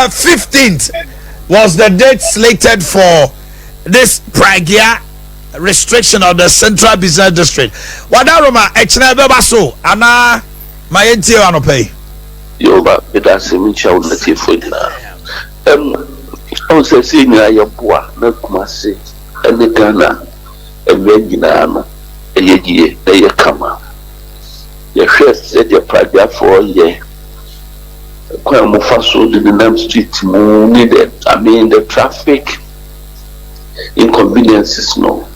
15th was the date slated for this Pragya restriction of the Central Business District. Wadaroma echna beba so ana mayenti anopai. Yoba bedase mincha unati fodina. I was saying ayabwa na Kumasi ene Ghana enwegina na eyedie eye kama. Ye hwese de Pragya for ye. Kwa mufaso the Nam Street mu needed. I mean the traffic inconveniences no.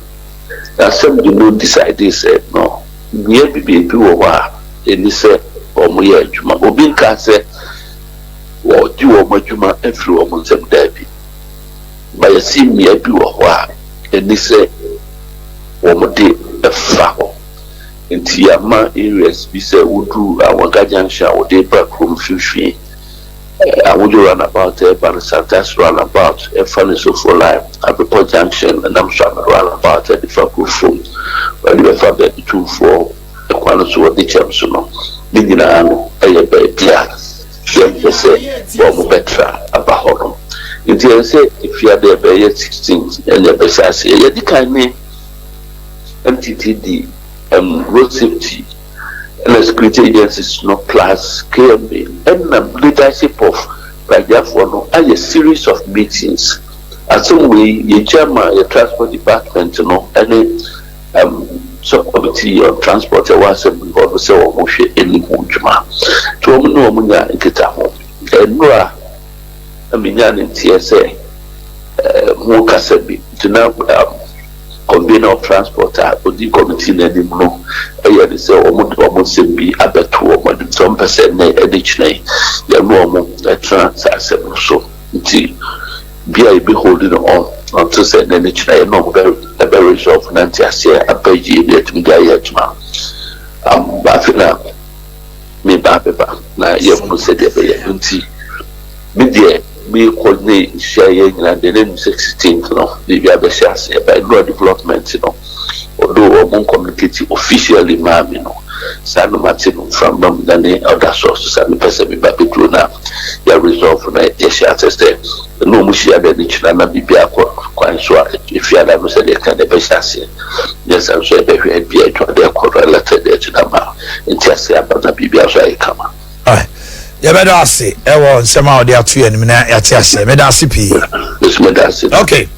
Assembly no decide said no. We be wa and say omoye adwuma. Obi nka say wo di wo madwuma afiri wo nsem dabi. Ba yesi mi abi wo ho a and say wo mode efa ho. Nti ama areas bi say wodu awanga junction wo dey back room fifi. I would run about a Santas run about a funny so for life at the Port Junction, and I'm trying to run about a different phone. When you have the 2-4, the quality of the Champion, meaning I know a baby, they say, well, better about home. If you say, if you are there by 16, and the besides, you can name MTTD, road safety. And the security agencies no class K.M.A. and the leadership of Pragya for no a series of meetings. And some way your chairman, your transport department, you know, any subcommittee on transport was a say or motion any juma. To no munya get a home. And no I mean in TSA Mukasabi to now convener of transport or the committee na dim no e say almost be abeto o some percent na edichne ya no mo transaction so nti bia be holding on until say na edichne no very resolve na nti ase abaji na tum ga ya tuma ba fina me ba na ye mo say de be nti me de we coordinate share and the name 16th no the Abesias by road development you know although we communicate officially ma'am you know San Martin from them than the other sources and person be back to now ya resolve na ya share test no mu share the nature na bibia kwa so if you are say they can the Abesias yes I'm sure be here be to the correlated to the ma interest about the bibia so I come ya better say e won sema o de atu ya ni na ya ti ase me da se pi okay